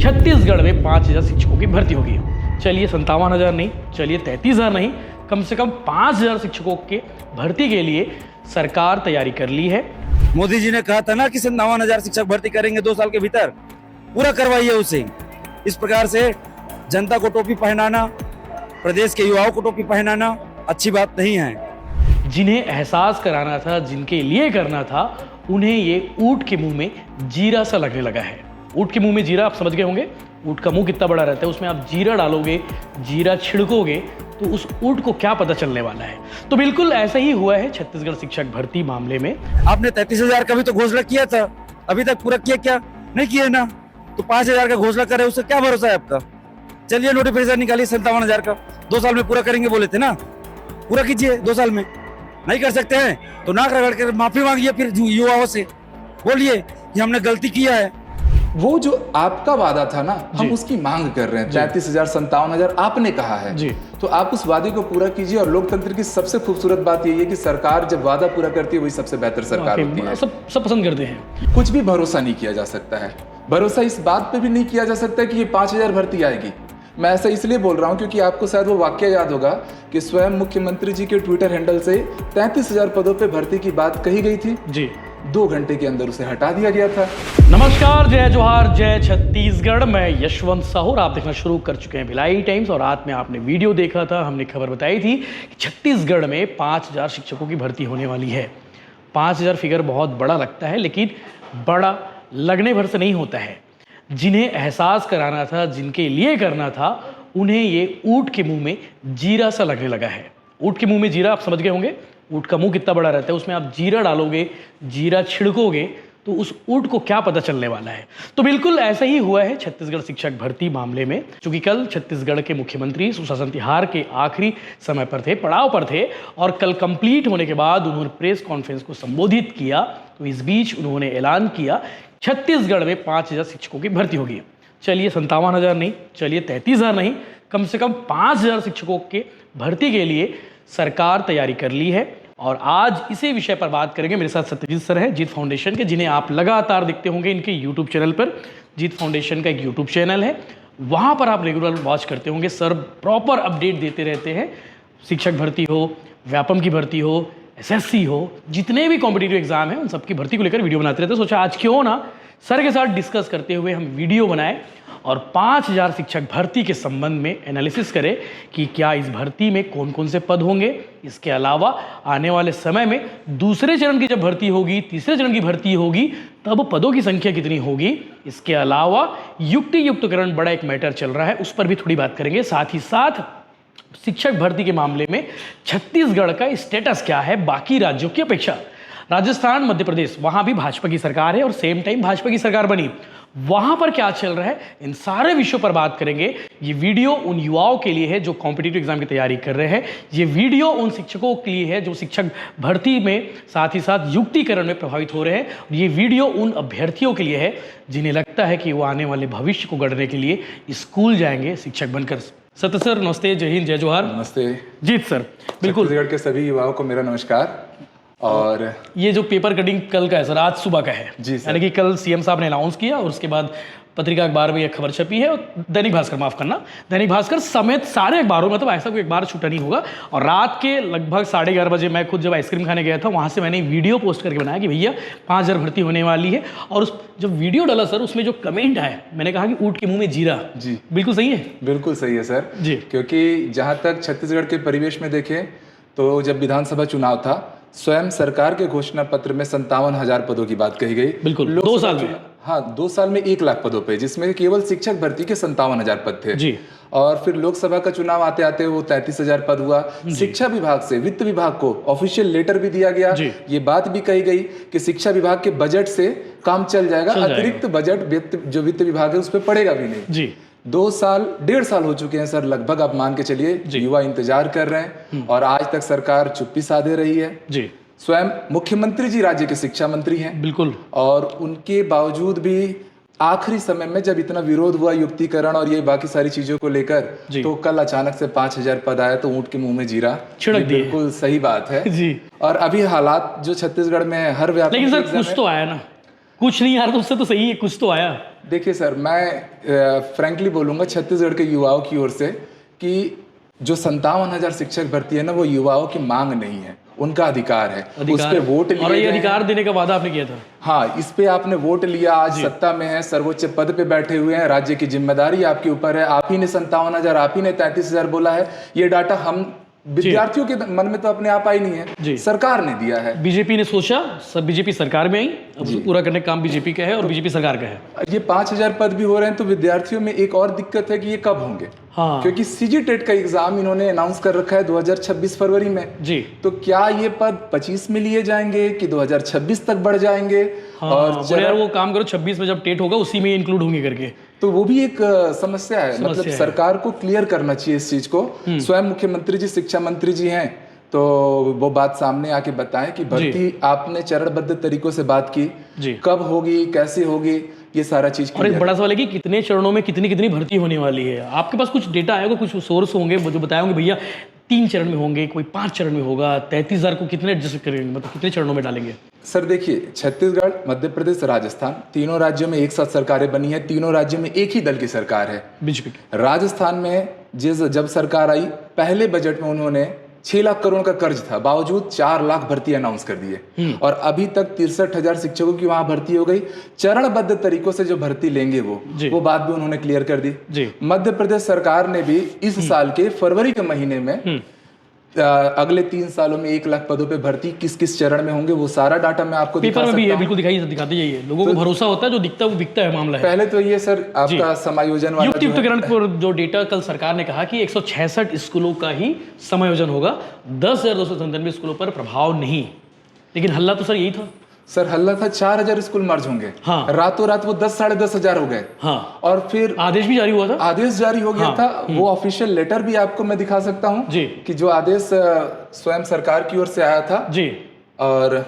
छत्तीसगढ़ में 5,000 शिक्षकों की भर्ती होगी। चलिए 57,000 नहीं, चलिए 33,000 नहीं, कम से कम 5,000 शिक्षकों के भर्ती के लिए सरकार तैयारी कर ली है। मोदी जी ने कहा था ना कि 57,000 शिक्षक भर्ती करेंगे 2 साल के भीतर, पूरा करवाइए उसे। इस प्रकार से जनता को टोपी पहनाना, प्रदेश के युवाओं को टोपी पहनाना अच्छी बात नहीं है। जिन्हें एहसास कराना था, जिनके लिए करना था, उन्हें ये ऊंट के मुंह में जीरा सा लगने लगा है। ऊंट के मुंह में जीरा, आप समझ गए होंगे, ऊंट का मुंह कितना बड़ा रहता है, उसमें आप जीरा डालोगे, जीरा छिड़कोगे तो उस ऊंट को क्या पता चलने वाला है। तो बिल्कुल ऐसा ही हुआ है छत्तीसगढ़ शिक्षक भर्ती मामले में। आपने 33,000 का भी तो घोषणा किया था, अभी तक पूरा किया क्या? नहीं किया ना, तो 5,000 का घोषणा करे, उससे क्या भरोसा है आपका? चलिए नोटिफिकेशन निकालिए 57,000 का, 2 साल में पूरा करेंगे बोले थे ना, पूरा कीजिए 2 साल में। नहीं कर सकते हैं तो नाक रगड़ कर माफी मांगिए, फिर युवाओं से बोलिए कि हमने गलती किया है। वो जो आपका वादा था ना, हम उसकी मांग कर रहे हैं। 33,000 57,000 आपने कहा है जी। तो आप उस वादे को पूरा कीजिए। और लोकतंत्र की सबसे खूबसूरत बात यही है कि सरकार जब वादा पूरा करती है वही सबसे बेहतर सरकार होती है। सब पसंद करते हैं। कुछ भी भरोसा नहीं किया जा सकता है। भरोसा इस बात पे भी नहीं किया जा सकता कि ये 5,000 भर्ती आएगी। मैं ऐसा इसलिए बोल रहा हूँ क्योंकि आपको शायद वो वाक्य याद होगा कि स्वयं मुख्यमंत्री जी के ट्विटर हैंडल से 33,000 पदों पे भर्ती की बात कही गई थी जी। 2 घंटे के अंदर उसे हटा दिया गया था। नमस्कार, जय जोहार, जय छत्तीसगढ़। मैं यशवंत साहू, आप देखना शुरू कर चुके हैं भिलाई टाइम्स। और रात में आपने वीडियो देखा था, हमने खबर बताई थी कि छत्तीसगढ़ में 5,000 शिक्षकों की भर्ती होने वाली है। 5,000 फिगर बहुत बड़ा लगता है, लेकिन बड़ा लगने भर से नहीं होता है। जिन्हें एहसास कराना था, जिनके लिए करना था, उन्हें ये ऊंट के मुंह में जीरा सा लगने लगा है। ऊंट के मुंह में जीरा, आप समझ गए होंगे, ऊंट का मुंह कितना बड़ा रहता है, उसमें आप जीरा डालोगे, जीरा छिड़कोगे तो उस ऊंट को क्या पता चलने वाला है। तो बिल्कुल ऐसा ही हुआ है छत्तीसगढ़ शिक्षक भर्ती मामले में। क्योंकि कल छत्तीसगढ़ के मुख्यमंत्री सुशासन तिहार के आखिरी समय पर थे, पड़ाव पर थे, और कल कंप्लीट होने के बाद उन्होंने प्रेस कॉन्फ्रेंस को संबोधित किया। तो इस बीच उन्होंने ऐलान किया छत्तीसगढ़ में 5,000 शिक्षकों की भर्ती होगी। चलिए 57,000 नहीं, चलिए 33,000 नहीं, कम से कम 5,000 शिक्षकों के भर्ती के लिए सरकार तैयारी कर ली है। और आज इसी विषय पर बात करेंगे। मेरे साथ सत्यजीत सर हैं, जीत फाउंडेशन के, जिन्हें आप लगातार देखते होंगे इनके यूट्यूब चैनल पर। जीत फाउंडेशन का एक यूट्यूब चैनल है, वहाँ पर आप रेगुलर वॉच करते होंगे। सर प्रॉपर अपडेट देते रहते हैं, शिक्षक भर्ती हो, व्यापम की भर्ती हो, एसएससी हो, जितने भी कॉम्पिटिटिव एग्जाम हैं उन सबकी भर्ती को लेकर वीडियो बनाते रहते हैं। सोचा आज क्यों ना सर के साथ डिस्कस करते हुए हम वीडियो बनाएं और 5,000 शिक्षक भर्ती के संबंध में एनालिसिस करें कि क्या इस भर्ती में कौन कौन से पद होंगे। इसके अलावा आने वाले समय में दूसरे चरण की जब भर्ती होगी, तीसरे चरण की भर्ती होगी, तब पदों की संख्या कितनी होगी। इसके अलावा युक्ति युक्तकरण बड़ा एक मैटर चल रहा है, उस पर भी थोड़ी बात करेंगे। साथ ही साथ शिक्षक भर्ती के मामले में छत्तीसगढ़ का स्टेटस क्या है बाकी राज्यों की अपेक्षा। राजस्थान, मध्य प्रदेश, वहां भी भाजपा की सरकार है और सेम टाइम भाजपा की सरकार बनी, वहां पर क्या चल रहा है, इन सारे विषयों पर बात करेंगे। ये वीडियो उन युवाओं के लिए है जो कॉम्पिटिटिव एग्जाम की तैयारी कर रहे हैं। ये वीडियो उन शिक्षकों के लिए है जो शिक्षक भर्ती में साथ ही साथ युक्तिकरण में प्रभावित हो रहे हैं। ये वीडियो उन अभ्यर्थियों के लिए है जिन्हें लगता है कि वो आने वाले भविष्य को गढ़ने के लिए स्कूल जाएंगे शिक्षक बनकर। सत्य सर नमस्ते, जय हिंद, जय जोहार। नमस्ते जीत सर। बिल्कुल, छत्तीसगढ़ के सभी युवाओं को मेरा नमस्कार। और ये जो पेपर कटिंग कल का है सर, आज सुबह का है जी सर। यानी कि कल सीएम साहब ने अनाउंस किया और उसके बाद पत्रिका अखबार में यह खबर छपी है। और दैनिक भास्कर, माफ करना, दैनिक भास्कर समेत सारे अखबारों में, मतलब ऐसा कोई अखबार छूटा नहीं होगा। और रात के लगभग 11:30 बजे मैं खुद जब आइसक्रीम खाने गया था, वहाँ से मैंने वीडियो पोस्ट करके बनाया कि भैया 5,000 भर्ती होने वाली है। और उस जब वीडियो डाला सर, उसमें जो कमेंट आया, मैंने कहा कि ऊँट के मुँह में जीरा। जी बिल्कुल सही है, बिल्कुल सही है सर जी। क्योंकि जहाँ तक छत्तीसगढ़ के परिवेश में देखें तो जब विधानसभा चुनाव था, स्वयं सरकार के घोषणा पत्र में 57,000 पदों की बात कही गई। बिल्कुल, 2 साल में। हाँ, 2 साल में 1 लाख पदों पे, जिसमें केवल शिक्षक भर्ती के 57,000 पद थे जी। और फिर लोकसभा का चुनाव आते आते वो 33,000 पद हुआ। शिक्षा विभाग से वित्त विभाग को ऑफिशियल लेटर भी दिया गया। ये बात भी कही गई कि शिक्षा विभाग के बजट से काम चल जाएगा, अतिरिक्त बजट जो वित्त विभाग है उस पर पड़ेगा भी नहीं। जी। 2 साल 1.5 साल हो चुके हैं सर, लगभग आप मान के चलिए। युवा इंतजार कर रहे हैं और आज तक सरकार चुप्पी साधे रही है। जी। स्वयं मुख्यमंत्री जी राज्य के शिक्षा मंत्री हैं। बिल्कुल। और उनके बावजूद भी आखिरी समय में जब इतना विरोध हुआ युक्तिकरण और ये बाकी सारी चीजों को लेकर, तो कल अचानक से 5,000 पद आया तो ऊंट के मुंह में जीरा छिड़क दिए। बिल्कुल सही बात है जी। और अभी हालात जो छत्तीसगढ़ में हर व्यापक, लेकिन सर कुछ तो आया ना, कुछ नहीं यार, तो उससे तो सही है, कुछ तो आया। देखिए सर, मैं फ्रैंकली बोलूंगा छत्तीसगढ़ के युवाओं की ओर से कि जो 57,000 शिक्षक भर्ती है ना, वो युवाओं की मांग नहीं है, उनका अधिकार है। उस पे वोट लिए और ये गए अधिकार हैं। देने का वादा आपने किया था। हाँ, इस पे आपने वोट लिया, आज सत्ता में है, सर्वोच्च पद पे बैठे हुए हैं, राज्य की जिम्मेदारी आपके ऊपर है। आप ही ने 57,000, आप ही ने 33,000 बोला है। ये डाटा हम विद्यार्थियों के मन में तो अपने आप आई नहीं है, सरकार ने दिया है। बीजेपी ने सोचा, सब बीजेपी सरकार में आई, अब उसको पूरा करने का काम बीजेपी का है और बीजेपी सरकार का है। ये 5,000 पद भी हो रहे हैं, तो विद्यार्थियों में एक और दिक्कत है कि ये कब होंगे। हाँ। क्योंकि सीजी टेट का एग्जाम इन्होंने अनाउंस कर रखा है 2026 फरवरी में जी। तो क्या ये पद 25 में लिए जाएंगे कि 2026 तक बढ़ जाएंगे? हाँ, और यार वो काम करो 26 में जब टेट होगा उसी में इंक्लूड होंगे करके, तो वो भी एक समस्या है। मतलब सरकार को क्लियर करना चाहिए इस चीज को। स्वयं मुख्यमंत्री जी, शिक्षा मंत्री जी हैं, तो वो बात सामने आके बताएं कि भर्ती आपने चरणबद्ध तरीकों से बात की, कब होगी, कैसे होगी, ये सारा चीज। और एक बड़ा सवाल है कि कितने चरणों में कितनी कितनी भर्ती होने वाली है। आपके पास कुछ डेटा आएगा, कुछ सोर्स होंगे जो बताए होंगे भैया 3 चरण में होंगे, कोई 5 चरण में होगा, 33,000 को कितने एडजस्ट करेंगे, मतलब कितने चरणों में डालेंगे? सर देखिए, छत्तीसगढ़, मध्य प्रदेश, राजस्थान, तीनों राज्यों में एक साथ सरकारें बनी है। तीनों राज्यों में एक ही दल की सरकार है, बीजेपी की। राजस्थान में जब सरकार आई, पहले बजट में उन्होंने 6 लाख करोड़ का कर्ज था, बावजूद 4 लाख भर्ती अनाउंस कर दिए और अभी तक 63,000 शिक्षकों की वहां भर्ती हो गई। चरणबद्ध तरीकों से जो भर्ती लेंगे वो बात भी उन्होंने क्लियर कर दी। मध्य प्रदेश सरकार ने भी इस साल के फरवरी के महीने में अगले 3 सालों में 1 लाख पदों पे भर्ती किस किस चरण में होंगे, वो सारा डाटा मैं आपको पेपर में भी है, बिल्कुल दिखाते जाइए। लोगों को भरोसा होता है, जो दिखता है वो बिकता है मामला है। पहले तो ये सर आपका समायोजन वाला युक्तियुक्तकरण पर जो डेटा कल सरकार ने कहा कि 166 स्कूलों का ही समायोजन होगा, 10,297 स्कूलों पर प्रभाव नहीं। लेकिन हल्ला तो सर यही था। सर हल्ला था 4,000 स्कूल मर्ज होंगे। हाँ। रातों रात वो 10 साढ़े 10,000 हो गए। हाँ। और फिर आदेश भी जारी हुआ था। आदेश जारी हो गया था। वो ऑफिशियल लेटर भी आपको मैं दिखा सकता हूँ कि जो आदेश स्वयं सरकार की ओर से आया था जी। और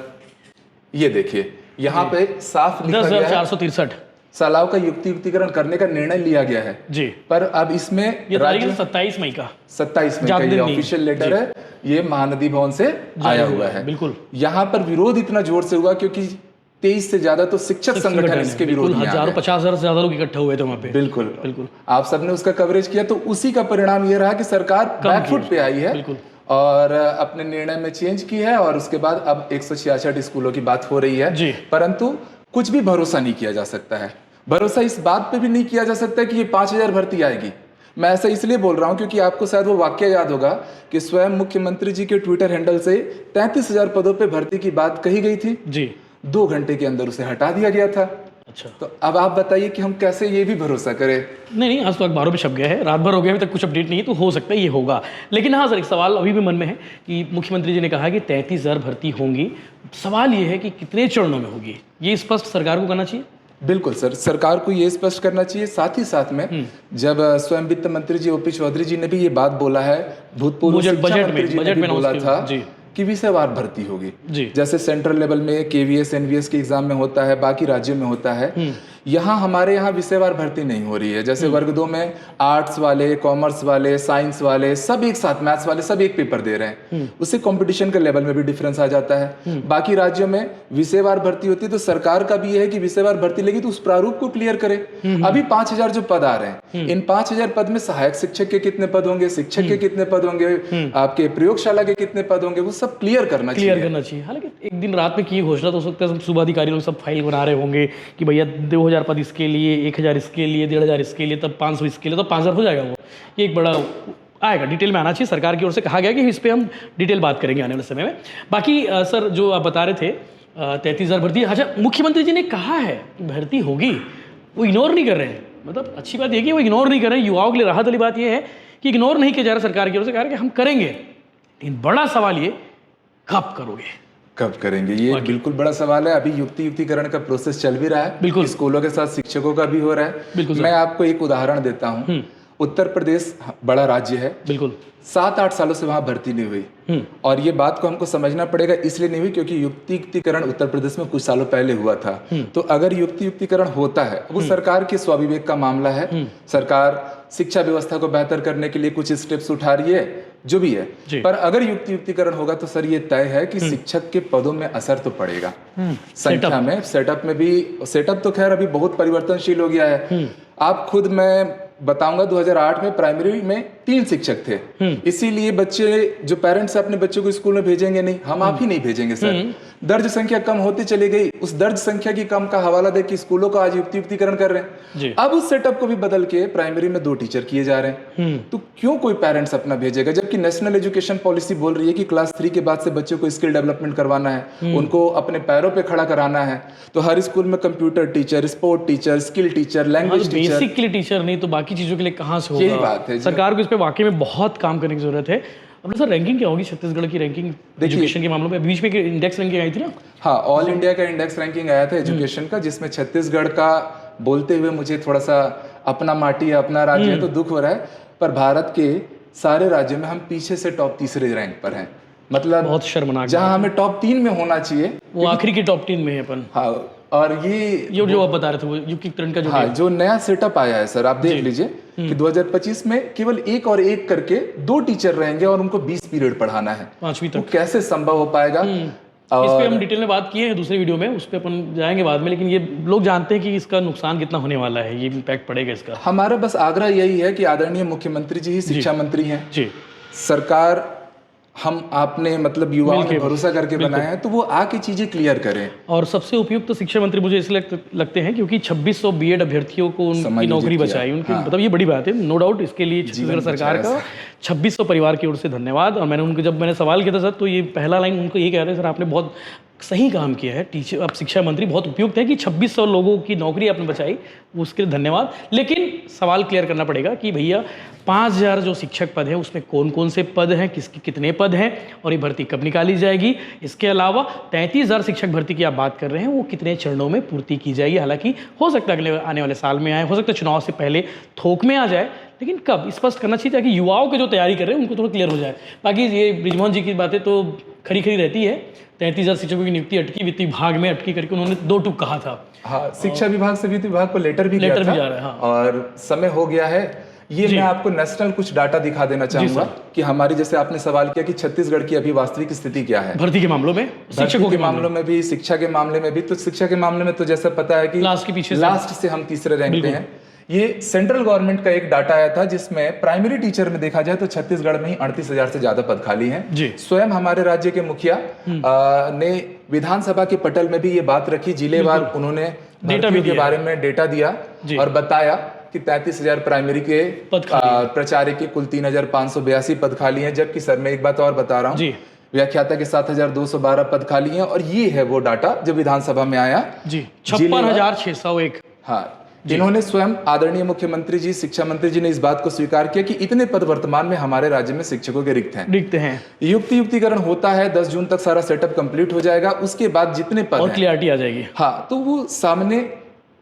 ये देखिए यहाँ पे साफ लिखा गया है 10,463 सलाव का युक्तिकरण करने का निर्णय लिया गया है जी। पर अब इसमें ये तारीख 27 मई का 27 मई का ये ऑफिशियल लेटर है, ये महानदी भवन से आया हुआ है। बिल्कुल। यहाँ पर विरोध इतना जोर से हुआ क्योंकि 23 से ज्यादा तो शिक्षक संगठन इसके विरोध में हजारों 50,000 से ज्यादा लोग इकट्ठे हुए थे वहाँ पे। बिल्कुल बिल्कुल, आप सबने उसका कवरेज किया, तो उसी का परिणाम ये रहा कि सरकार बैकफुट पे आई है और अपने निर्णय में चेंज की है। और उसके बाद अब 166 स्कूलों की बात हो रही है, परंतु कुछ भी भरोसा नहीं किया जा सकता है। भरोसा इस बात पे भी नहीं किया जा सकता कि ये 5,000 भर्ती आएगी। मैं ऐसा इसलिए बोल रहा हूं क्योंकि आपको शायद वो वाक्य याद होगा कि स्वयं मुख्यमंत्री जी के ट्विटर हैंडल से 33,000 पदों पे भर्ती की बात कही गई थी जी। 2 घंटे के अंदर उसे हटा दिया गया था। अच्छा, तो अब आप बताइए कि हम कैसे ये भी भरोसा करें। नहीं, आज तो अखबारों में छप गया है, रात भर हो गया, अभी तक कुछ अपडेट नहीं है, तो हो सकता है ये होगा। लेकिन हाँ सर, एक सवाल अभी भी मन में है कि मुख्यमंत्री जी ने कहा कि 33,000 भर्ती होंगी। सवाल ये है कि कितने चरणों में होगी, ये स्पष्ट सरकार को करना चाहिए। बिल्कुल सर, सरकार को ये स्पष्ट करना चाहिए। साथ ही साथ में जब स्वयं वित्त मंत्री जी ओपी चौधरी जी ने भी ये बात बोला है, भूतपूर्व शिक्षा मंत्री जी ने भी बोला था कि विषयवार भर्ती होगी, जैसे सेंट्रल लेवल में केवीएस एनवीएस के एग्जाम में होता है, बाकी राज्यों में होता है। यहाँ हमारे यहाँ विषयवार भर्ती नहीं हो रही है। जैसे वर्ग 2 में आर्ट्स वाले, कॉमर्स वाले, साइंस वाले सब एक साथ, मैथ्स वाले सब एक पेपर दे रहे हैं, उससे कंपटीशन के लेवल में भी डिफरेंस आ जाता है। बाकी राज्यों में विषयवार भर्ती होती है, तो सरकार का भी ये है कि विषयवार भर्ती लेगी तो उस प्रारूप को क्लियर करे। अभी 5,000 जो पद आ रहे हैं, इन 5,000 पद में सहायक शिक्षक के कितने पद होंगे, शिक्षक के कितने पद होंगे, आपके प्रयोगशाला के कितने पद होंगे, वो सब क्लियर करना चाहिए। हालांकि एक दिन रात में की घोषणा तो हो सकता है, सुबह अधिकारी लोग सब फाइल बना रहे होंगे कि भैया 2,000 पद इसके लिए, 1,000 इसके लिए, 1,500 इसके लिए, तब 500 इसके लिए, तो 5,000 हो जाएगा। वो ये एक बड़ा आएगा, डिटेल में आना चाहिए। सरकार की ओर से कहा गया कि इस पर हम डिटेल बात करेंगे आने वाले समय में। बाकी सर जो आप बता रहे थे 33,000 भर्ती, अच्छा मुख्यमंत्री जी ने कहा है कि भर्ती होगी, वो इग्नोर नहीं कर रहे हैं। मतलब अच्छी बात यह कि वो इग्नोर नहीं कर रहे हैं। युवाओं के लिए राहत वाली बात यह है कि इग्नोर नहीं किया जा रहा सरकार की ओर से, कहा कि हम करेंगे। लेकिन बड़ा सवाल ये, कब करोगे, कब करेंगे, ये बिल्कुल बड़ा सवाल है। अभी युक्तिकरण का प्रोसेस चल भी रहा है, बिल्कुल स्कूलों के साथ शिक्षकों का भी हो रहा है। मैं आपको एक उदाहरण देता हूँ। उत्तर प्रदेश बड़ा राज्य है, बिल्कुल 7-8 सालों से वहां भर्ती नहीं हुई, और ये बात को हमको समझना पड़ेगा, इसलिए नहीं हुई क्योंकि युक्तिकरण उत्तर प्रदेश में कुछ सालों पहले हुआ था। तो अगर युक्तिकरण होता है, वो सरकार के स्वाभिवेक का मामला है। सरकार शिक्षा व्यवस्था को बेहतर करने के लिए कुछ स्टेप्स उठा रही है, जो भी है, पर अगर युक्तिकरण होगा तो सर ये तय है कि शिक्षक के पदों में असर तो पड़ेगा, संख्या में, सेटअप में भी। सेटअप तो खैर अभी बहुत परिवर्तनशील हो गया है। आप खुद, मैं बताऊंगा 2008 में प्राइमरी में 3 शिक्षक थे, इसीलिए बच्चे जो पेरेंट्स अपने बच्चों को स्कूल में भेजेंगे नहीं, हम आप ही नहीं भेजेंगे सर। दर्ज संख्या कम होती चली गई, उस दर्ज संख्या की कम का हवाला दे कि स्कूलों को आज युक्तिकरण कर रहे हैं। अब उस सेटअप को भी बदल के प्राइमरी में 2 टीचर किए जा रहे हैं, तो क्यों कोई पेरेंट्स अपना भेजेगा? जबकि नेशनल एजुकेशन पॉलिसी बोल रही है कि क्लास 3 के बाद से बच्चों को स्किल डेवलपमेंट करवाना है, उनको अपने पैरों पे खड़ा कराना है। तो हर स्कूल में computer teacher, sport teacher, skill teacher, language teacher, basic के लिए टीचर नहीं तो बाकी चीजों के लिए कहाँ से होगा? यही बात है। सरकार को इस पे वाकई में बहुत काम करने की जरूरत है। अपने सर रैंकिंग क्या होगी छत्तीसगढ़ की? रैंकिंग एजुकेशन के मामलों में बीच में इंडेक्स रैंकिंग आई थी ना? हाँ, ऑल इंडिया का इंडेक्स रैंकिंग आया था एजुकेशन का, जिसमें छत्तीसगढ़ का बोलते हुए मुझे थोड़ा सा अपना माटी है, अपना राज्य है तो दुख हो रहा है, पर भारत के सारे राज्यों में हम पीछे से टॉप 3 रैंक पर हैं। मतलब बहुत शर्मनाक, जहां हमें टॉप 3 में होना चाहिए वो आखिरी के टॉप 3 में है अपन। हाँ, और ये जो आप बता रहे थे वो युक्तिकरण का जो नया सेटअप आया है सर, आप देख लीजिए कि 2025 में केवल 1 और 1 करके 2 टीचर रहेंगे और उनको 20 पीरियड पढ़ाना है, 5वीं तक। कैसे संभव हो पाएगा? इस पे हम डिटेल में बात किए हैं दूसरे वीडियो में, उस पे अपन जाएंगे बाद में, लेकिन ये लोग जानते हैं कि इसका नुकसान कितना होने वाला है, ये इम्पैक्ट पड़ेगा इसका। हमारा बस आग्रह यही है कि आदरणीय मुख्यमंत्री जी ही शिक्षा मंत्री हैं जी। सरकार हम आपने मतलब युवाओं ने भरोसा करके बनाए हैं, तो वो आके चीजें क्लियर करें। और सबसे उपयुक्त तो शिक्षा मंत्री मुझे इसलिए लगते हैं क्योंकि 2600 बीएड अभ्यर्थियों को उनकी नौकरी बचाई, उनकी मतलब ये बड़ी बात है, नो डाउट। इसके लिए छत्तीसगढ़ सरकार का 2600 परिवार की ओर से धन्यवाद। और मैंने उनको जब मैंने सवाल किया था सर, तो ये पहला लाइन उनको ये कह रहे सर आपने बहुत सही काम किया है, टीचर अब शिक्षा मंत्री बहुत उपयुक्त है कि 2600 लोगों की नौकरी आपने बचाई, उसके लिए धन्यवाद। लेकिन सवाल क्लियर करना पड़ेगा कि भैया 5000 जो शिक्षक पद हैं उसमें कौन कौन से पद हैं, किसके कितने पद हैं और ये भर्ती कब निकाली जाएगी? इसके अलावा 33000 शिक्षक भर्ती की आप बात कर रहे हैं, वो कितने चरणों में पूर्ति की जाएगी? हालांकि हो सकता है अगले आने वाले साल में आए, हो सकता है चुनाव से पहले थोक में आ जाए, लेकिन कब स्पष्ट करना चाहिए ताकि युवाओं के जो तैयारी कर रहे हैं उनको थोड़ा क्लियर हो जाए। बाकी ये ब्रिजमोहन जी की बातें तो खरी खरी रहती है। 33000 शिक्षकों की नियुक्ति अटकी, वित्त विभाग में अटकी करके उन्होंने 2 टूक कहा था। हाँ, शिक्षा विभाग से वित्त विभाग को लेटर भी गया था, जा रहा है। हाँ। और समय हो गया है। ये मैं आपको नेशनल कुछ डाटा दिखा देना चाहूंगा कि हमारी, जैसे आपने सवाल किया कि छत्तीसगढ़ की अभी वास्तविक स्थिति क्या है भर्ती के मामलों में, शिक्षकों के मामलों में भी, शिक्षा के मामले में भी। तो शिक्षा के मामले में तो जैसा पता है कि लास्ट से हम तीसरे रैंक पे हैं। ये सेंट्रल गवर्नमेंट का एक डाटा आया था जिसमें प्राइमरी टीचर में देखा जाए तो छत्तीसगढ़ में ही 38,000 से ज्यादा पद खाली हैं। स्वयं हमारे राज्य के मुखिया ने विधानसभा के पटल में भी ये बात रखी, जिलेवार उन्होंने भर्तियों के बारे में डेटा दिया और बताया कि 33,000 प्राइमरी के प्राचार्य के कुल 3,582 पद खाली हैं। जबकि सर मैं एक बात और बता रहा हूँ, व्याख्याता के 7,212 पद खाली हैं, और ये है वो डाटा जो विधानसभा में आया जी, 56,601। हाँ, जिन्होंने स्वयं आदरणीय मुख्यमंत्री जी, शिक्षा मंत्री जी ने इस बात को स्वीकार किया कि इतने पद वर्तमान में हमारे राज्य में शिक्षकों के रिक्त हैं। युक्तिकरण होता है, 10 जून तक सारा सेटअप कंप्लीट हो जाएगा, उसके बाद जितने पद और क्लियरिटी आ जाएगी। हाँ, तो वो सामने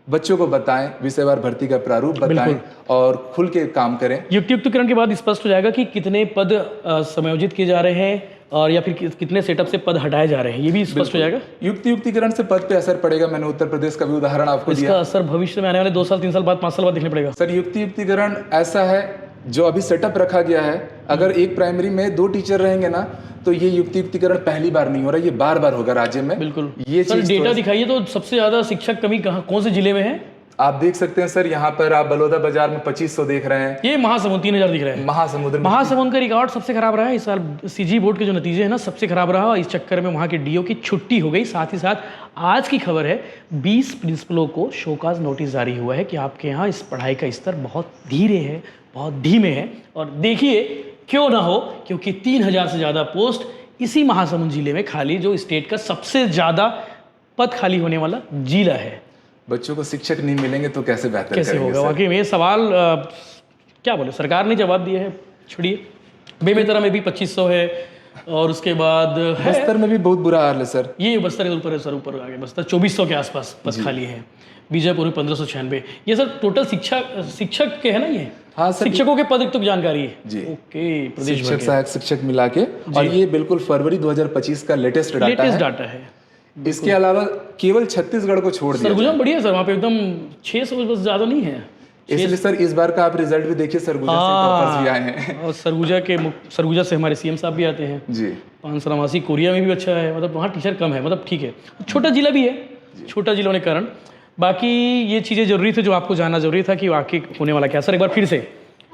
बच्चों को बताएं, विषयवार भर्ती का प्रारूप बताएं और खुल के काम करें। युक्तिकरण के बाद स्पष्ट हो जाएगा कि कितने पद समायोजित किए जा रहे हैं और या फिर कितने सेटअप से पद हटाए जा रहे हैं, ये भी स्पष्ट हो जाएगा। युक्तिकरण से पद पे असर पड़ेगा। मैंने उत्तर प्रदेश का भी उदाहरण आपको दिया। इसका असर भविष्य में आने वाले 2 साल 3 साल बाद 5 साल बाद देखने पड़ेगा। सर युक्तिकरण ऐसा है, जो अभी सेटअप रखा गया है, अगर एक प्राइमरी में 2 टीचर रहेंगे ना, तो ये युक्तिकरण पहली बार नहीं हो रहा, ये बार बार होगा राज्य में। बिल्कुल। ये सर डेटा दिखाइए तो सबसे ज्यादा शिक्षक कमी कौन से जिले में है? आप देख सकते हैं सर, यहाँ पर आप बलौदा बाजार में 2500 देख रहे हैं। ये महासमुंद 3000 दिख रहा है। महासमुंद का रिकॉर्ड सबसे खराब रहा है इस साल। सीजी बोर्ड के जो नतीजे हैं ना, सबसे खराब रहा। इस चक्कर में वहाँ के डीओ की छुट्टी हो गई। साथ ही साथ आज की खबर है, 20 प्रिंसिपलों को शोकाज नोटिस जारी हुआ है कि आपके यहाँ इस पढ़ाई का स्तर बहुत धीरे है, बहुत धीमे है। और देखिए क्यों ना हो, क्योंकि 3000 से ज़्यादा पोस्ट इसी महासमुंद जिले में खाली, जो स्टेट का सबसे ज़्यादा पद खाली होने वाला जिला है। बच्चों को शिक्षक नहीं मिलेंगे तो कैसे बेहतर कैसे होगा? वाकई में ये सवाल क्या बोले, सरकार ने जवाब दिया है। छोड़िए, बेमेतरा में भी 2500 है, और उसके बाद बस्तर में भी बहुत बुरा हाल है सर। ये बस्तर के ऊपर है सर, ऊपर आगे बस्तर 2400 के आसपास पद खाली है। बीजापुर में 1596। ये सर टोटल शिक्षक के है ना ये? हाँ सर, शिक्षकों के पद तो जानकारी है जी। ओके, प्रदेश शिक्षक, सहायक शिक्षक मिला के, और ये बिल्कुल फरवरी 2025 का लेटेस्ट डाटा है। इसके अलावा केवल छत्तीसगढ़ को छोड़ दिया। सरगुजा बढ़िया सर, वहाँ पे एकदम 600 बस, ज्यादा नहीं है। इसलिए सर इस बार का आप रिजल्ट भी देखिए, सरगुजा से टॉपर्स भी आए हैं। और सरगुजा से हमारे सीएम साहब भी आते हैं जी। 587 कोरिया में भी अच्छा है, मतलब वहाँ टीचर कम है, मतलब ठीक है, छोटा जिला भी है, छोटा जिला होने के कारण। बाकी ये चीज़ें जरूरी थी जो आपको जानना जरूरी था कि वाकई होने वाला क्या। सर एक बार फिर से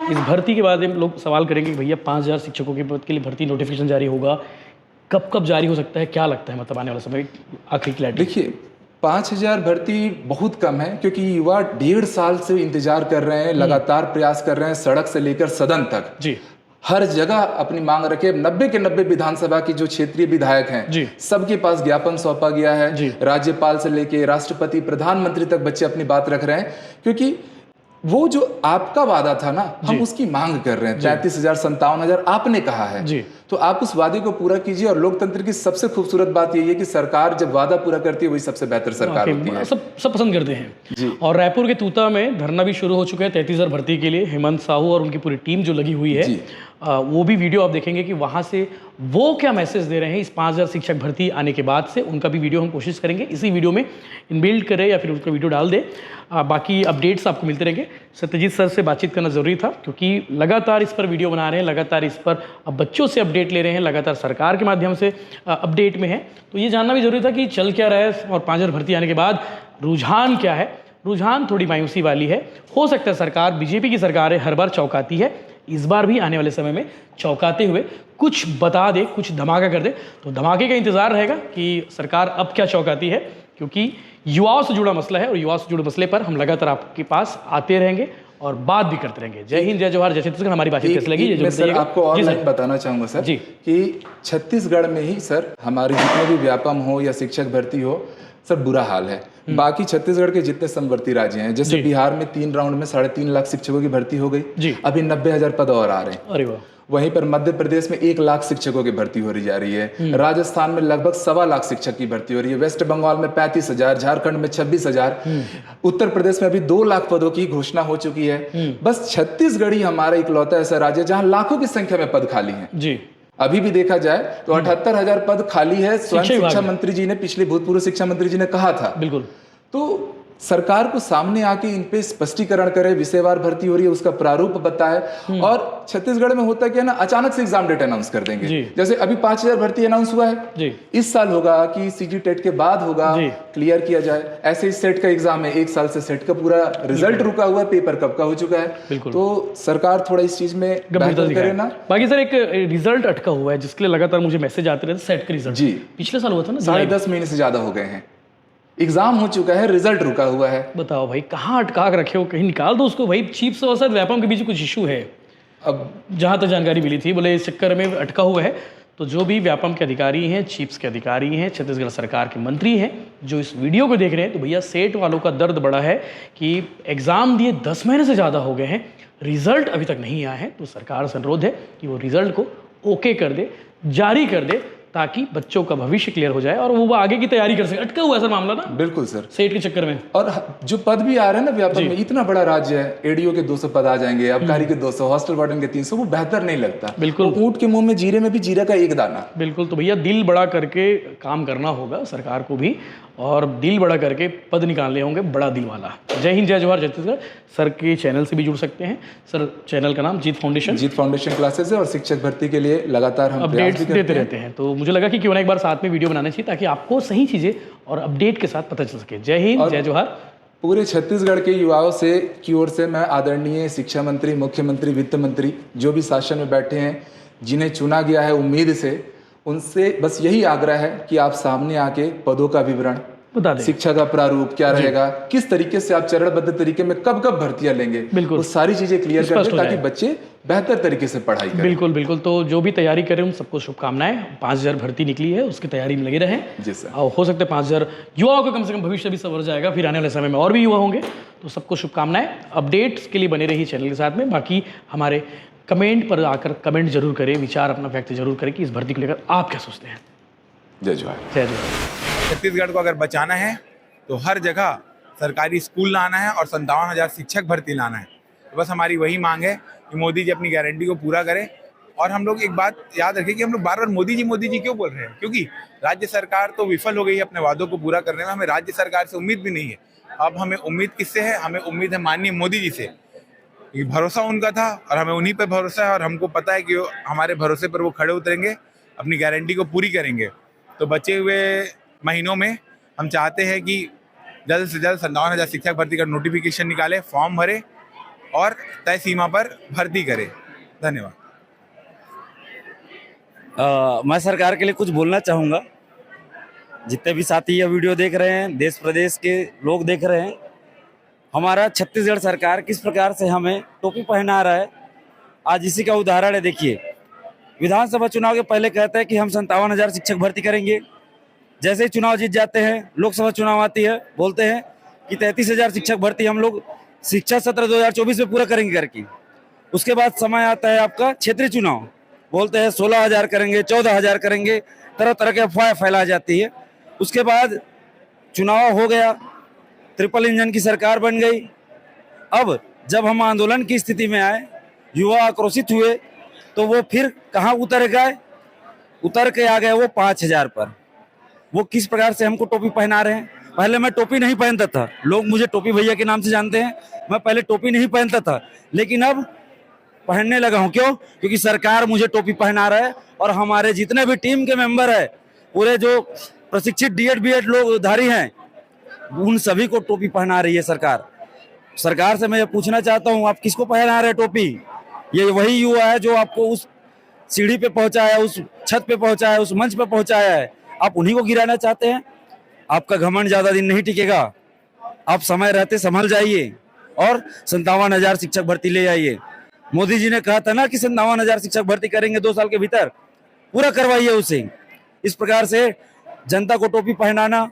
इस भर्ती के बाद हम लोग सवाल करेंगे कि भैया 5000 शिक्षकों के पद के लिए भर्ती नोटिफिकेशन जारी होगा, कब कब जारी हो सकता है, क्या लगता है, मतलब आने वाला समय आखिरी क्लैरिटी? देखिए 5000 भर्ती बहुत कम है, क्योंकि युवा 1.5 साल से इंतजार कर रहे हैं, लगातार प्रयास कर रहे हैं, सड़क से लेकर सदन तक जी हर जगह अपनी मांग रखे। 90 के 90 विधानसभा की जो क्षेत्रीय विधायक हैं जी। सबके पास ज्ञापन सौंपा गया है। जी। राज्यपाल से लेके राष्ट्रपति, प्रधानमंत्री तक बच्चे अपनी बात रख रहे हैं, क्योंकि वो जो आपका वादा था ना, हम उसकी मांग कर रहे हैं। 33,000 57,000 आपने कहा है जी। तो आप उस वादे को पूरा कीजिए। और लोकतंत्र की सबसे खूबसूरत बात यही है कि सरकार जब वादा पूरा करती है वही सबसे बेहतर सरकार होती है। सब पसंद करते हैं जी। और रायपुर के तूता में धरना भी शुरू हो चुका है 33,000 भर्ती के लिए। हेमंत साहू और उनकी पूरी टीम जो लगी हुई है जी। वो भी वीडियो आप देखेंगे कि वहाँ से वो क्या मैसेज दे रहे हैं इस 5000 शिक्षक भर्ती आने के बाद से। उनका भी वीडियो हम कोशिश करेंगे इसी वीडियो में इनबिल्ड करें या फिर उनका वीडियो डाल दें। बाकी अपडेट्स आपको मिलते रहेंगे। सत्यजीत सर से बातचीत करना ज़रूरी था, क्योंकि लगातार इस पर वीडियो बना रहे हैं, लगातार इस पर अब बच्चों से अपडेट ले रहे हैं, लगातार सरकार के माध्यम से अपडेट में है। तो ये जानना भी ज़रूरी था कि चल क्या रहा है और 5000 भर्ती आने के बाद रुझान क्या है। रुझान थोड़ी मायूसी वाली है। हो सकता है सरकार, बीजेपी की सरकार है, हर बार चौंकाती है, इस बार भी आने वाले समय में चौंकाते हुए कुछ बता दे, कुछ धमाका कर दे। तो धमाके का इंतजार रहेगा कि सरकार अब क्या चौंकाती है, क्योंकि युवाओं से जुड़ा मसला है और युवाओं से जुड़े मसले पर हम लगातार आपके पास आते रहेंगे और बात भी करते रहेंगे। जय हिंद, जय जवाहर, जय छत्तीसगढ़। हमारी बातचीत कैसी लगी? मैं सर आपको और लाइन बताना चाहूंगा सर जी। कि छत्तीसगढ़ में ही सर हमारे जितने भी व्यापम हो या शिक्षक भर्ती हो सर बुरा हाल है। बाकी छत्तीसगढ़ के जितने समवर्ती राज्य हैं, जैसे बिहार में 3 राउंड में 3.5 लाख शिक्षकों की भर्ती हो गई, अभी 90,000 पद और आ रहे हैं। अरे वाह। वहीं पर मध्य प्रदेश में 1 लाख शिक्षकों की भर्ती हो रही जा रही है। राजस्थान में लगभग 1.25 लाख शिक्षक की भर्ती हो रही है। वेस्ट बंगाल में 35,000, झारखंड में 26,000, उत्तर प्रदेश में अभी 2 लाख पदों की घोषणा हो चुकी है। बस छत्तीसगढ़ ही हमारा इकलौता ऐसा राज्य है जहां लाखों की संख्या में पद खाली हैं। जी। अभी भी देखा जाए तो 78,000 पद खाली है। स्वयं शिक्षा मंत्री जी ने, पिछले भूतपूर्व शिक्षा मंत्री जी ने कहा था। बिल्कुल। तो सरकार को सामने आके इन पे स्पष्टीकरण करे, विषयवार भर्ती हो रही है उसका प्रारूप बताए। और छत्तीसगढ़ में होता क्या है ना, अचानक से एग्जाम डेट अनाउंस कर देंगे। जैसे अभी 5000 भर्ती अनाउंस हुआ है जी। इस साल होगा कि सीजी टेट के बाद होगा, क्लियर किया जाए। ऐसे ही सेट का एग्जाम है, 1 साल से सेट का पूरा रिजल्ट रुका हुआ है, पेपर कब का हो चुका है। तो सरकार थोड़ा इस चीज में बेहतर करे ना। बाकी सर एक रिजल्ट अटका हुआ है जिसके लिए लगातार मुझे मैसेज आते रहते, सेट का रिजल्ट जी पिछले साल हुआ था ना, 10.5 महीने से ज्यादा हो गए हैं। एग्जाम हो चुका है, रिजल्ट रुका हुआ है। बताओ भाई, कहाँ अटका के रखे हो, कहीं निकाल दो उसको भाई। चीफ से और सर व्यापम के बीच कुछ इशू है, अब जहाँ तक जानकारी मिली थी, बोले इस चक्कर में अटका हुआ है। तो जो भी व्यापम के अधिकारी हैं, चीफ्स के अधिकारी हैं, छत्तीसगढ़ सरकार के मंत्री हैं, जो इस वीडियो को देख रहे हैं, तो भैया सेट वालों का दर्द बड़ा है कि एग्ज़ाम दिए 10 महीने से ज़्यादा हो गए हैं, रिजल्ट अभी तक नहीं आया है। तो सरकार से अनुरोध है कि वो रिजल्ट को ओके कर दे, जारी कर दे, ताकि बच्चों का भविष्य क्लियर हो जाए और वो आगे की तैयारी कर सके। अटका हुआ है सर मामला ना। बिल्कुल सर, सेट के चक्कर में। और जो पद भी आ रहे हैं ना व्यापम में, इतना बड़ा राज्य है, एडीओ के 200 पद आ जाएंगे, आबकारी के 200, हॉस्टल वार्डन के 300, वो बेहतर नहीं लगता। बिल्कुल। ऊंट के मुंह में जीरे में भी जीरा का एक दाना। बिल्कुल। तो भैया दिल बड़ा करके काम करना होगा सरकार को भी, और दिल बड़ा करके पद निकालने होंगे, बड़ा दिल वाला। जय हिंद, जय जवाहर, छत्तीसगढ़। सर के चैनल से भी जुड़ सकते हैं। सर चैनल का नाम जीत फाउंडेशन क्लासेस है और शिक्षक भर्ती के लिए लगातार हम अपडेट्स देते रहते हैं। तो मुझे लगा कि क्यों ना एक बार साथ में वीडियो बनाना चाहिए, ताकि आपको सही चीज़ें और अपडेट के साथ पता चल सके। जय हिंद, जय जवाहर। पूरे छत्तीसगढ़ के युवाओं से की ओर से मैं आदरणीय शिक्षा मंत्री, मुख्यमंत्री, वित्त मंत्री, जो भी शासन में बैठे हैं, जिन्हें चुना गया है उम्मीद से, उनसे बस यही आग्रह है कि आप सामने आके पदों का विवरण, शिक्षा का प्रारूप क्या रहेगा, किस तरीके से आप चरणबद्ध तरीके में कब कब भर्तियां लेंगे, वो सारी चीजें क्लियर कर दें ताकि बच्चे बेहतर तरीके से पढ़ाई करें। बिल्कुल बिल्कुल। तो जो भी तैयारी करें उन सबको शुभकामनाएं। 5000 भर्ती निकली है, उसकी तैयारी में लगे रहें जी सर। और हो सकता है 5000 युवाओं का कम से कम भविष्य भी संवर जाएगा, फिर आने वाले समय में और भी युवा होंगे। तो सबको शुभकामनाएं। अपडेट्स के लिए बने रहिए चैनल के साथ में। बाकी हमारे कमेंट पर आकर कमेंट जरूर करें, विचार अपना व्यक्त जरूर करें कि इस भर्ती को लेकर आप क्या सोचते हैं। जय जवाहर। जय जवाहर। छत्तीसगढ़ को अगर बचाना है तो हर जगह सरकारी स्कूल लाना है और 57,000 शिक्षक भर्ती लाना है। तो बस हमारी वही मांग है कि मोदी जी अपनी गारंटी को पूरा करें। और हम लोग एक बात याद रखें कि हम लोग बार बार मोदी जी क्यों बोल रहे हैं, क्योंकि राज्य सरकार तो विफल हो गई है अपने वादों को पूरा करने में। हमें राज्य सरकार से उम्मीद भी नहीं है। अब हमें उम्मीद किससे है? हमें उम्मीद है माननीय मोदी जी से। ये भरोसा उनका था और हमें उन्हीं पे भरोसा है, और हमको पता है कि हमारे भरोसे पर वो खड़े उतरेंगे, अपनी गारंटी को पूरी करेंगे। तो बचे हुए महीनों में हम चाहते हैं कि जल्द से जल्द 57,000 शिक्षक भर्ती का नोटिफिकेशन निकाले, फॉर्म भरे और तय सीमा पर भर्ती करे। धन्यवाद। मैं सरकार के लिए कुछ बोलना चाहूँगा। जितने भी साथी यह वीडियो देख रहे हैं, देश प्रदेश के लोग देख रहे हैं, हमारा छत्तीसगढ़ सरकार किस प्रकार से हमें टोपी पहना रहा है, आज इसी का उदाहरण है। देखिए, विधानसभा चुनाव के पहले कहते हैं कि हम 57,000 शिक्षक भर्ती करेंगे। जैसे ही चुनाव जीत जाते हैं, लोकसभा चुनाव आती है, बोलते हैं कि 33,000 शिक्षक भर्ती हम लोग शिक्षा सत्र 2024 में पूरा करेंगे करके। उसके बाद समय आता है आपका क्षेत्रीय चुनाव, बोलते हैं 16,000 करेंगे, 14,000 करेंगे, तरह तरह के अफवाहें फैलाई जाती है। उसके बाद चुनाव हो गया, ट्रिपल इंजन की सरकार बन गई। अब जब हम आंदोलन की स्थिति में आए, युवा आक्रोशित हुए, तो वो फिर कहाँ उतर गए? उतर के आ गए वो 5,000 पर। वो किस प्रकार से हमको टोपी पहना रहे हैं। पहले मैं टोपी नहीं पहनता था, लोग मुझे टोपी भैया के नाम से जानते हैं। मैं पहले टोपी नहीं पहनता था, लेकिन अब पहनने लगा हूँ। क्यों? क्योंकि सरकार मुझे टोपी पहना रहा है, और हमारे जितने भी टीम के मेंबर है, पूरे जो प्रशिक्षित डीएड बीएड लोग धारी हैं, उन सभी को टोपी पहना रही है सरकार। सरकार से मैं ये पूछना चाहता हूँ, आप किसको पहना रहे टोपी? ये वही युवा है जो आपको उस सीढ़ी पे पहुंचाया है, उस छत पे पहुंचाया है, उस मंच पे पहुंचाया है। आप उन्हीं को गिराना चाहते हैं? आपका घमंड ज्यादा दिन नहीं टिकेगा। आप समय रहते संभल जाइए और 57,000 शिक्षक भर्ती ले आइए। मोदी जी ने कहा था ना कि 57,000 शिक्षक भर्ती करेंगे 2 साल के भीतर, पूरा करवाइए उसे। इस प्रकार से जनता को टोपी पहनाना,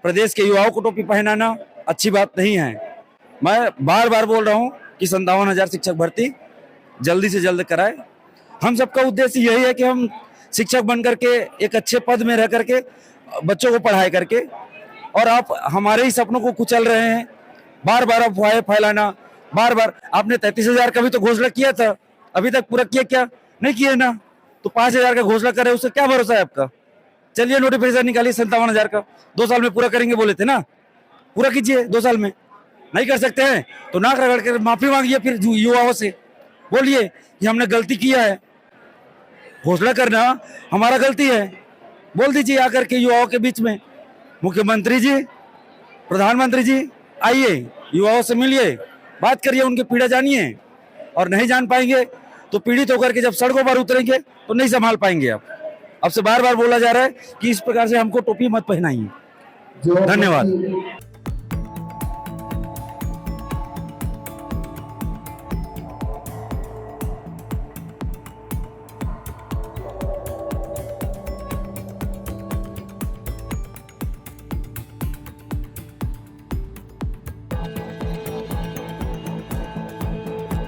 प्रदेश के युवाओं को टोपी पहनाना अच्छी बात नहीं है। मैं बार बार बोल रहा हूँ कि 57,000 शिक्षक भर्ती जल्दी से जल्द कराए। हम सबका उद्देश्य यही है कि हम शिक्षक बन करके एक अच्छे पद में रह करके बच्चों को पढ़ाई करके, और आप हमारे ही सपनों को कुचल रहे हैं। बार बार अफवाहें फैलाना, बार बार आपने 33,000 का भी तो घोषणा किया था, अभी तक पूरा किया क्या? नहीं किया ना। तो 5,000 का घोषणा करे, उससे क्या भरोसा है आपका? चलिए नोटिफिकेशन निकालिए 57,000 का, 2 साल में पूरा करेंगे बोले थे ना, पूरा कीजिए 2 साल में। नहीं कर सकते हैं तो नाक रगड़ कर माफी मांगिए, फिर युवाओं से बोलिए कि हमने गलती किया है। घोषणा करना हमारा गलती है, बोल दीजिए आकर के युवाओं के बीच में। मुख्यमंत्री जी, प्रधानमंत्री जी, आइए युवाओं से मिलिए, बात करिए, उनकी पीड़ा जानिए। और नहीं जान पाएंगे तो पीड़ित होकर के जब सड़कों पर उतरेंगे तो नहीं संभाल पाएंगे आप। अब से बार बार बोला जा रहा है कि इस प्रकार से हमको टोपी मत पहनाइए। धन्यवाद।